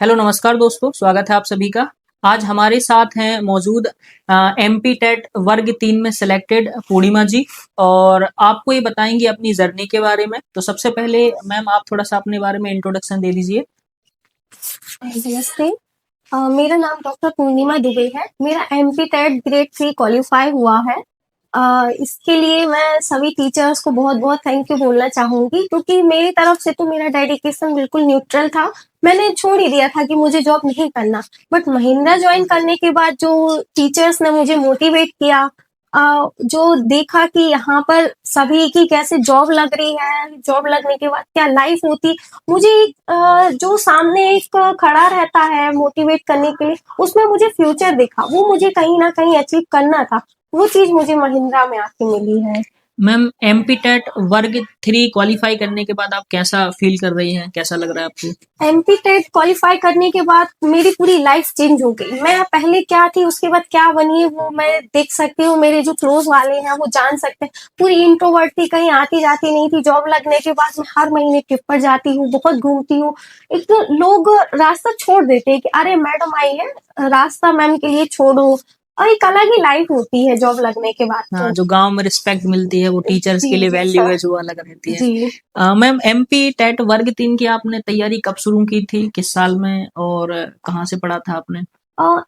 Hello नमस्कार दोस्तों, स्वागत है आप सभी का। आज हमारे साथ हैं मौजूद एमपी टेट वर्ग 3 में सिलेक्टेड पूर्णिमा जी और आपको ये बताएंगी अपनी जर्नी के बारे में। तो सबसे पहले मैम आप थोड़ा सा अपने बारे में इंट्रोडक्शन दे दीजिए। नमस्ते। मेरा नाम डॉक्टर पूर्णिमा दुबे है। मेरा एमपी टेट ग्रेड 3 क्वालिफाई हुआ है। इसके लिए मैं सभी टीचर्स को बहुत-बहुत थैंक यू बोलना चाहूँगी क्योंकि मेरी तरफ से तो मेरा डेडिकेशन बिल्कुल न्यूट्रल था। मैंने छोड़ ही दिया था कि मुझे जॉब नहीं करना। बट महिंद्रा जॉइन करने के बाद जो टीचर्स ने मुझे मोटिवेट किया, जो देखा कि यहाँ पर सभी की कैसे जॉब लग रही है, जॉब लगने के बाद क्या लाइफ होती, मुझे जो सामने एक खड़ा रहता है मोटिवेट करने के लिए, उसमें मुझे फ्यूचर दिखा। वो मुझे कहीं न कहीं अचीव करना था। वो चीज़ मुझे महिंद्रा में आके मिली है। मैम एमपी टेट वर्ग 3 क्वालिफाई करने के बाद आप कैसा फील कर रही हैं? कैसा लग रहा है आपको? एमपी टेट क्वालिफाई करने के बाद मेरी पूरी लाइफ चेंज हो गई। मैं पहले क्या थी, उसके बाद क्या बनी है, वो मैं देख सकती हूँ। मेरे जो क्लोज वाले हैं वो जान सकते हैं। पूरी इंट्रोवर्ट थी, कहीं आती-जाती नहीं थी। जॉब लगने के बाद मैं हर महीने ट्रिप पर जाती हूँ, बहुत घूमती हूँ। एक तो लोग रास्ता छोड़ देते हैं कि अरे मैडम आई है, रास्ता मैम के लिए छोड़ो। और एक अलग ही लाइफ होती है जॉब लगने के बाद हाँ, तो। जो गाँव में रिस्पेक्ट मिलती है वो टीचर्स के जी, लिए जी वैल्यू है सर। जो अलग रहती है। जी। मैम एमपी टेट वर्ग 3 की आपने तैयारी कब शुरू की थी? किस साल में और कहाँ से पढ़ा था आपने?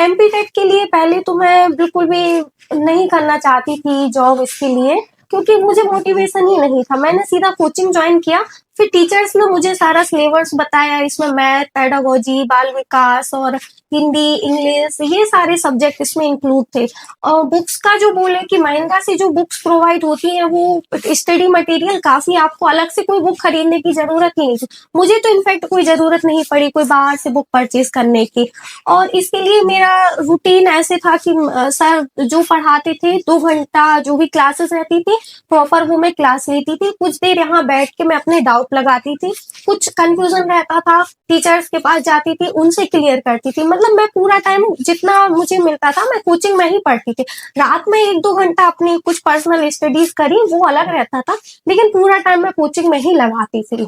एमपी टेट के लिए पहले तो मैं बिल्कुल भी नहीं करना चाहती थी जॉब इसके लिए, क्योंकि मुझे मोटिवेशन ही नहीं था। मैंने सीधा कोचिंग जॉइन किया, फिर टीचर्स ने मुझे सारा सिलेबस बताया, इसमें मैथ, पेडागोजी, बाल विकास और हिंदी, इंग्लिश ये सारे सब्जेक्ट इसमें इंक्लूड थे। और बुक्स का जो बोले कि महिंद्रा से जो बुक्स प्रोवाइड होती हैं वो स्टडी मटेरियल काफ़ी, आपको अलग से कोई बुक खरीदने की ज़रूरत ही नहीं थी। मुझे तो इनफैक्ट कोई ज़रूरत नहीं पड़ी कोई बाहर से बुक परचेज़ करने की। और इसके लिए मेरा रूटीन ऐसे था कि सर जो पढ़ाते थे 2 घंटा जो भी क्लासेस रहती थी, प्रॉपर वो मैं क्लास लेती थी। कुछ देर यहाँ बैठ के मैं अपने डाउट लगाती थी। कुछ कन्फ्यूज़न रहता था, टीचर्स के पास जाती थी, उनसे क्लियर करती थी। मतलब मैं पूरा टाइम जितना मुझे मिलता था, मैं कोचिंग में ही पढ़ती थी। रात में 1-2 घंटा अपनी कुछ पर्सनल स्टडीज़ करी, वो अलग रहता था, लेकिन पूरा टाइम मैं कोचिंग में ही लगाती थी।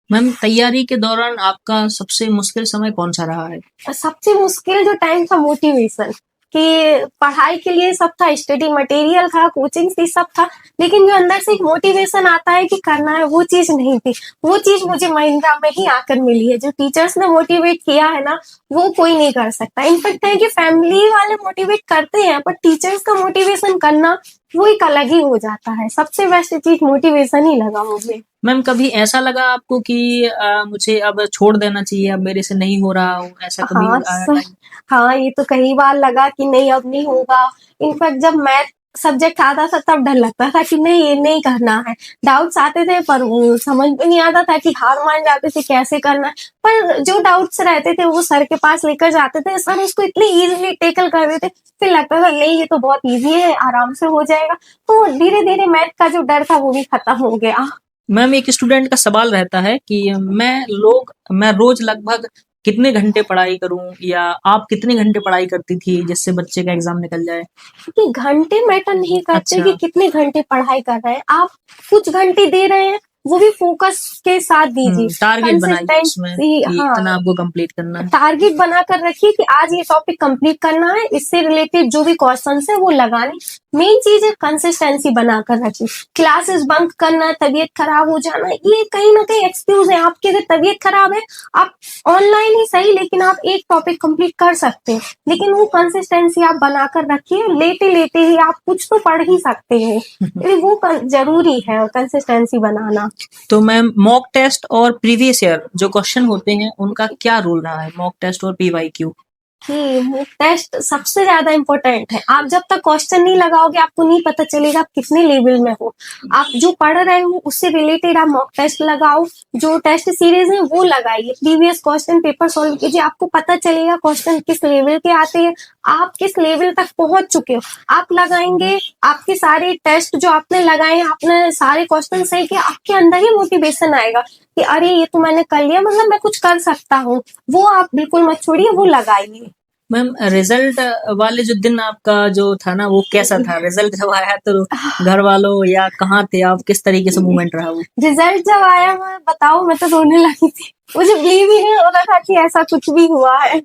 मैम तैयारी के दौरान आपका सबसे मुश्किल समय कौन-सा रहा है? सबसे मुश्किल जो टाइम था मोटिवेशन, कि पढ़ाई के लिए सब था, स्टडी मटेरियल था, कोचिंग थी, सब था, लेकिन जो अंदर से एक मोटिवेशन आता है कि करना है, वो चीज़ नहीं थी। वो चीज़ मुझे महिंद्रा में ही आकर मिली है। जो टीचर्स ने मोटिवेट किया है ना, वो कोई नहीं कर सकता। इनफैक्ट है कि फैमिली वाले मोटिवेट करते हैं, पर टीचर्स का मोटिवेशन करना, वो एक अलग ही हो जाता है। सबसे बेस्ट चीज़ मोटिवेशन ही लगा मुझे। मैम कभी ऐसा लगा आपको कि मुझे अब छोड़ देना चाहिए, अब मेरे से नहीं हो रहा हो, ऐसा कभी हाँ, आया टाइम? हाँ, ये तो कई बार लगा कि नहीं अब नहीं होगा। इनफैक्ट जब मैथ सब्जेक्ट आता था तब डर लगता था कि नहीं ये नहीं करना है। डाउट्स आते थे पर वो समझ में नहीं आता था कि हार मान जाते थे कैसे करना है। पर जो डाउट्स रहते थे वो सर के पास लेकर जाते थे, सर उसको इतनी ईज़िली टैकल कर देते, फिर लगता था नहीं ये तो बहुत ईज़ी है, आराम से हो जाएगा। तो धीरे-धीरे मैथ का जो डर था वो भी खत्म हो गया। मैम एक स्टूडेंट का सवाल रहता है कि मैं रोज लगभग कितने घंटे पढ़ाई करूं या आप कितने घंटे पढ़ाई करती थी जिससे बच्चे का एग्जाम निकल जाए? कि घंटे मैटर नहीं करते अच्छा। कि कितने घंटे पढ़ाई कर रहे हैं। आप कुछ घंटे दे रहे हैं, वो भी फ़ोकस के साथ दीजिए। टारगेट बनाइए उसमें कंसिस्टेंसी कि हाँ, इतना आपको कंप्लीट करना है। टारगेट बनाकर रखिए कि आज ये टॉपिक कंप्लीट करना है, इससे रिलेटेड जो भी क्वेश्चंस है वो लगाने। मेन चीज़ है कंसिस्टेंसी बनाकर रखिए। क्लासेस बंक करना, तबीयत खराब हो जाना, ये कहीं न कहीं एक्सक्यूज़ है। आपकी अगर तबीयत खराब है, आप ऑनलाइन ही सही लेकिन आप एक टॉपिक कंप्लीट कर सकते हैं। लेकिन वो कंसिस्टेंसी आप बनाकर रखिए, लेटे-लेटे ही आप कुछ तो पढ़ ही सकते हैं। वो ज़रूरी है कंसिस्टेंसी बनाना। तो मैम मॉक टेस्ट और प्रीवियस ईयर जो क्वेश्चन होते हैं उनका क्या रोल रहा है, मॉक टेस्ट और पीवाईक्यू? कि टेस्ट सबसे ज़्यादा इम्पोर्टेंट है। आप जब तक क्वेश्चन नहीं लगाओगे, आपको नहीं पता चलेगा आप कितने लेवल में हो। आप जो पढ़ रहे हो, उससे रिलेटेड आप मॉक टेस्ट लगाओ, जो टेस्ट सीरीज़ है, वो लगाइए। प्रीवियस क्वेश्चन पेपर सॉल्व कीजिए, आपको पता चलेगा क्वेश्चन किस लेवल के आते हैं, आप किस लेवल तक पहुँच चुके हो। आप लगाएँगे, आपके सारे टेस्ट जो आपने लगाए हैं, आपने सारे क्वेश्चन सही किए, आपके अंदर ही मोटिवेशन आएगा कि अरे! ये तो मैंने कर लिया, मतलब मैं कुछ कर सकता हूँ। वो आप बिल्कुल मत छोड़िए, वो लगाइए। मैम रिजल्ट वाले जो दिन आपका जो था ना वो कैसा था? रिजल्ट जब आया तो घर वालों या कहाँ थे आप? किस तरीके से मूवमेंट रहा वो? रिजल्ट जब आया, मैं बताऊं, मैं तो रोने लगी थी। मुझे बिलीव ही नहीं हो रहा था कि ऐसा कुछ भी हुआ है।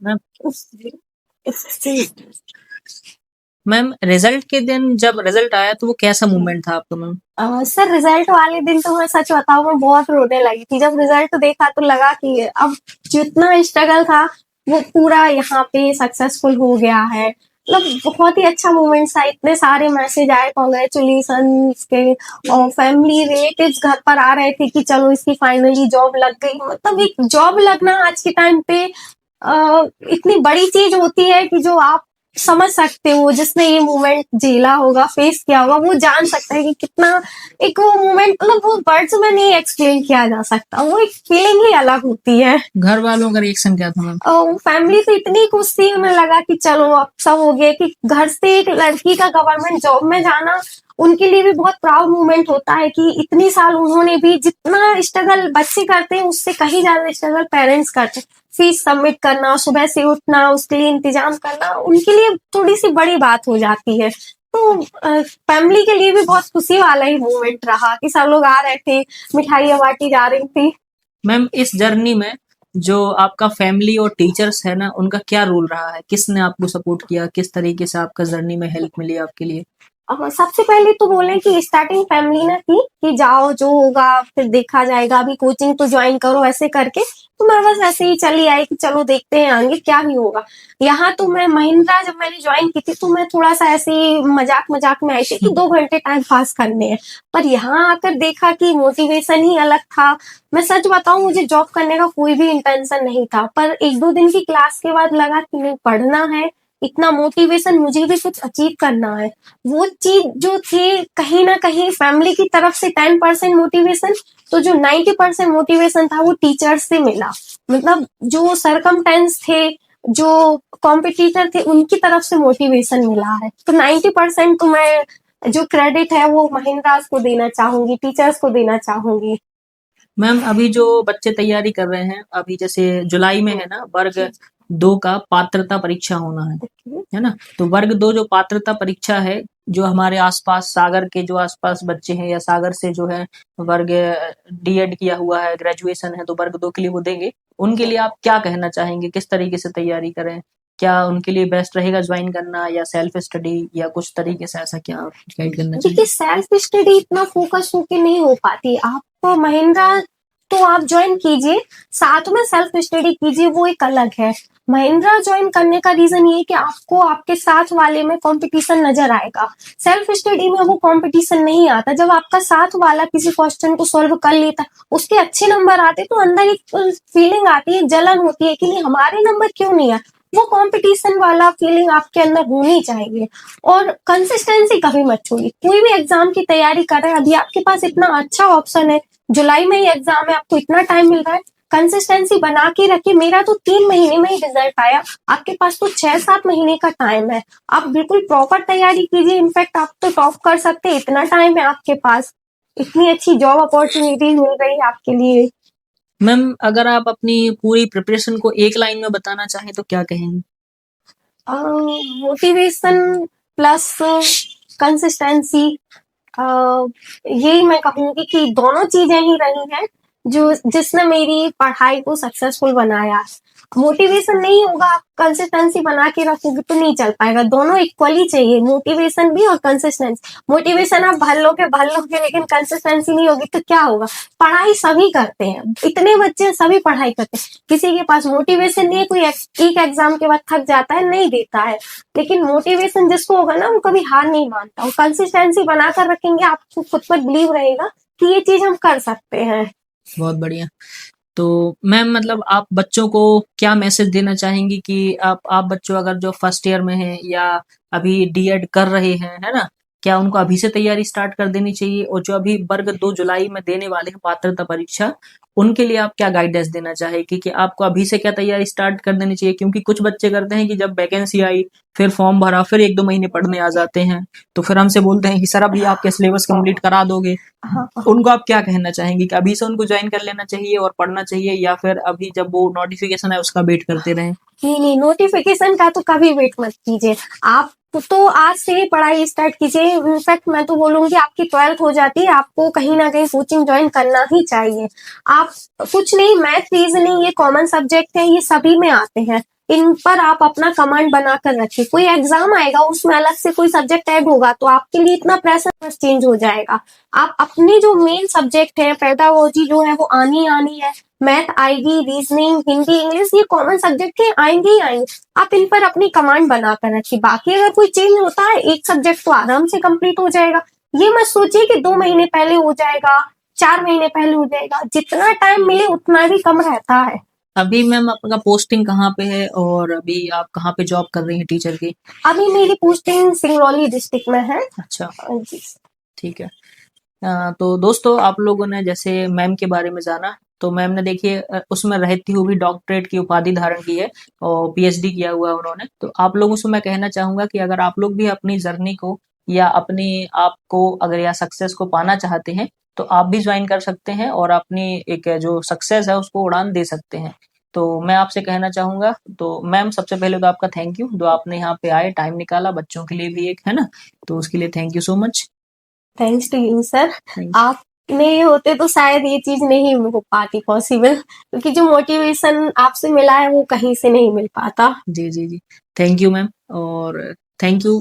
मैम मैम रिजल्ट के दिन जब रिजल्ट आया तो वो कैसा मूवमेंट था आपका मैम? सर रिजल्ट वाले दिन तो मैं सच बताऊं, मैं बहुत रोने लगी थी। जब रिजल्ट देखा तो लगा कि अब जितना स्ट्रगल था वो पूरा यहाँ पे सक्सेसफुल हो गया है। मतलब बहुत ही अच्छा मोमेंट था। इतने सारे मैसेज आए कॉन्ग्रेचुलेशन के, और फैमिली रिलेटिव्स घर पर आ रहे थे कि चलो इसकी फाइनली जॉब लग गई। मतलब एक जॉब लगना आज के टाइम पे इतनी बड़ी चीज होती है कि जो आप समझ सकते हो, जिसने ये मोमेंट झेला होगा, फेस किया होगा, वो जान सकता है कि कितना एक वो मोमेंट, मतलब वो वर्ड्स में नहीं एक्सप्लेन किया जा सकता। वो एक फीलिंग ही अलग होती है। घर वालों का रिएक्शन क्या था मैम? और फैमिली तो इतनी खुश थी, उन्हें लगा कि चलो अब सब हो गया। कि घर से एक लड़की का गवर्नमेंट जॉब में जाना उनके लिए भी बहुत प्राउड मोमेंट होता है कि इतनी साल उन्होंने भी जितना स्ट्रगल बच्चे करते हैं उससे कहीं ज्यादा स्ट्रगल पेरेंट्स करते हैं। फीस सबमिट करना, सुबह से उठना, उसके लिए इंतजाम करना उनके लिए थोड़ी सी बड़ी बात हो जाती है। तो फैमिली के लिए भी बहुत खुशी वाला ही मोमेंट रहा कि सब लोग आ रहे थे, मिठाइयाँ बांटी जा रही थी। मैम इस जर्नी में जो आपका फैमिली और टीचर्स है ना उनका क्या रोल रहा है? किसने आपको सपोर्ट किया? किस तरीके से आपका जर्नी में हेल्प मिली आपके लिए? सबसे पहले तो बोले कि स्टार्टिंग फैमिली ने थी कि जाओ जो होगा फिर देखा जाएगा, अभी कोचिंग तो ज्वाइन करो ऐसे करके। तो मैं बस ऐसे ही चली आई कि चलो देखते हैं आगे क्या भी होगा। यहाँ तो मैं महिंद्रा जब मैंने ज्वाइन की थी तो मैं थोड़ा सा ऐसे ही मजाक मजाक में आई थी कि 2 घंटे टाइम पास करने हैं। पर यहाँ आकर देखा कि मोटिवेशन ही अलग था। मैं सच बताऊं, मुझे जॉब करने का कोई भी इंटेंशन नहीं था, पर 1-2 दिन की क्लास के बाद लगा कि नहीं, पढ़ना है, इतना मोटिवेशन, मुझे भी कुछ अचीव करना है। वो चीज जो थी कहीं ना कहीं फैमिली की तरफ से 10% मोटिवेशन, तो जो 90% मोटिवेशन था वो टीचर्स से मिला। मतलब जो सरकमटेंस थे, जो कॉम्पिटिटर थे, उनकी तरफ से मोटिवेशन मिला है। तो 90% तो मैं जो क्रेडिट है वो महिंद्रा को देना चाहूंगी, टीचर्स को देना चाहूंगी। मैम अभी जो बच्चे तैयारी कर रहे हैं अभी जैसे जुलाई में है ना वर्ग 2 का पात्रता परीक्षा होना है ना? तो वर्ग 2 जो पात्रता परीक्षा है जो हमारे आसपास सागर के जो आसपास बच्चे हैं या सागर से जो है वर्ग डीएड किया हुआ है, ग्रेजुएशन है तो वर्ग 2 के लिए वो देंगे। उनके लिए आप क्या कहना चाहेंगे? किस तरीके से तैयारी करें? क्या उनके लिए बेस्ट रहेगा ज्वाइन करना या सेल्फ स्टडी या कुछ तरीके से ऐसा क्या गाइड करना देखिए, चाहिए? सेल्फ स्टडी इतना फोकस होके नहीं हो पाती। आप महिंद्रा तो आप ज्वाइन कीजिए, साथ में सेल्फ स्टडी कीजिए, वो एक अलग है। महिंद्रा ज्वाइन करने का रीजन ये है कि आपको आपके साथ वाले में कंपटीशन नजर आएगा। सेल्फ स्टडी में वो कंपटीशन नहीं आता। जब आपका साथ वाला किसी क्वेश्चन को सॉल्व कर लेता है, उसके अच्छे नंबर आते, तो अंदर एक फीलिंग आती है, जलन होती है कि नहीं, हमारे नंबर क्यों नहीं आए। वो कंपटीशन वाला फीलिंग आपके अंदर होनी चाहिए। और कंसिस्टेंसी कभी मत छोड़िए। कोई भी एग्जाम की तैयारी कर रहे हैं, अभी आपके पास इतना अच्छा ऑप्शन है, जुलाई में ही एग्जाम है, आपको इतना टाइम मिल रहा है, कंसिस्टेंसी बना के रखिए। मेरा तो 3 महीने में ही रिजल्ट आया, आपके पास तो 6-7 महीने का टाइम है। आप बिल्कुल प्रॉपर तैयारी कीजिए, इनफैक्ट आप तो टॉप कर सकते हैं, इतना टाइम है आपके पास, इतनी अच्छी जॉब अपॉर्चुनिटी मिल रही है आपके लिए। मैम अगर आप अपनी पूरी प्रिपरेशन को एक लाइन में बताना चाहें तो क्या कहेंगे? मोटिवेशन प्लस कंसिस्टेंसी, यही मैं कहूंगी कि दोनों चीजें ही रही हैं जो जिसने मेरी पढ़ाई को सक्सेसफुल बनाया। मोटिवेशन नहीं होगा, आप कंसिस्टेंसी बना के रखोगे तो नहीं चल पाएगा। दोनों इक्वली चाहिए, मोटिवेशन भी और कंसिस्टेंसी। मोटिवेशन आप भर लोगे लेकिन कंसिस्टेंसी नहीं होगी तो क्या होगा। पढ़ाई सभी करते हैं, इतने बच्चे सभी पढ़ाई करते हैं, किसी के पास मोटिवेशन नहीं है, कोई एक एग्जाम के बाद थक जाता है, नहीं देता है। लेकिन मोटिवेशन जिसको होगा ना, वो कभी हार नहीं मानता। और कंसिस्टेंसी बनाकर रखेंगे, आपको खुद पर बिलीव रहेगा कि ये चीज हम कर सकते हैं। बहुत बढ़िया। तो मैम मतलब आप बच्चों को क्या मैसेज देना चाहेंगी कि आप बच्चों अगर जो फर्स्ट ईयर में हैं या अभी डीएड कर रहे हैं, है ना? क्या उनको अभी से तैयारी स्टार्ट कर देनी चाहिए? और जो अभी वर्ग 2 जुलाई में देने वाले हैं पात्रता परीक्षा, उनके लिए आप क्या गाइडेंस देना चाहेंगी कि आपको अभी से क्या तैयारी स्टार्ट कर देनी चाहिए? क्योंकि कुछ बच्चे करते हैं कि जब वैकेंसी आई, फिर फॉर्म भरा, फिर 1-2 महीने पढ़ने आ जाते हैं, तो फिर हमसे बोलते हैं कि सर अभी आपके सिलेबस कंप्लीट करा दोगे? हाँ, उनको आप क्या कहना चाहेंगे कि अभी से उनको ज्वाइन कर लेना चाहिए और पढ़ना चाहिए या फिर अभी जब वो नोटिफिकेशन है उसका वेट करते रहें? नहीं, नोटिफिकेशन का तो कभी वेट मत कीजिए। आप तो आज से ही पढ़ाई स्टार्ट कीजिए। इनफैक्ट मैं तो बोलूंगी आपकी 12th हो जाती है, आपको कहीं ना कहीं कोचिंग ज्वाइन करना ही चाहिए। आप कुछ नहीं, मैथ रीजनिंग ये कॉमन सब्जेक्ट है, ये सभी में आते हैं। इन पर आप अपना कमांड बनाकर रखिए। कोई एग्जाम आएगा उसमें अलग से कोई सब्जेक्ट ऐड होगा तो आपके लिए इतना प्रेशर बस चेंज हो जाएगा। आप अपनी जो मेन सब्जेक्ट है, पेडागोजी जो है वो आनी है। मैथ आएगी, रीजनिंग, हिंदी, इंग्लिश ये कॉमन सब्जेक्ट है, आएंगे ही आएंगे। आप इन पर अपनी कमांड बनाकर रखिए। बाकी अगर कोई चेंज होता है एक सब्जेक्ट तो आराम से कंप्लीट हो जाएगा। ये मत सोचिए कि 2 महीने पहले हो जाएगा, 4 महीने पहले हो जाएगा। जितना टाइम मिले उतना भी कम रहता है। अभी मैम आपका पोस्टिंग कहाँ पे है और अभी आप कहाँ पे जॉब कर रही हैं टीचर की? अभी मेरी पोस्टिंग सिंगरौली डिस्ट्रिक्ट में है। अच्छा, जी। ठीक है। तो दोस्तों आप लोगों ने जैसे मैम के बारे में जाना, तो मैम ने देखिए उसमें रहती हुई डॉक्टरेट की उपाधि धारण की है और पीएचडी किया हुआ है उन्होंने। तो आप लोगों से मैं कहना चाहूंगा कि अगर आप लोग भी अपनी जर्नी को या अपने आप को अगर या सक्सेस को पाना चाहते हैं तो आप भी ज्वाइन कर सकते हैं और अपनी एक जो सक्सेस है उसको उड़ान दे सकते हैं। तो मैं आपसे कहना चाहूंगा, तो मैम सबसे पहले तो आपका थैंक यू जो आपने यहाँ पे आए, टाइम निकाला बच्चों के लिए भी एक, है ना? तो उसके लिए thank you so much. Thanks to you sir. Thank आप नहीं होते तो शायद ये चीज नहीं हो पाती पॉसिबल, क्योंकि जो मोटिवेशन आपसे मिला है वो कहीं से नहीं मिल पाता। जी, जी, जी। थैंक यू मैम और थैंक यू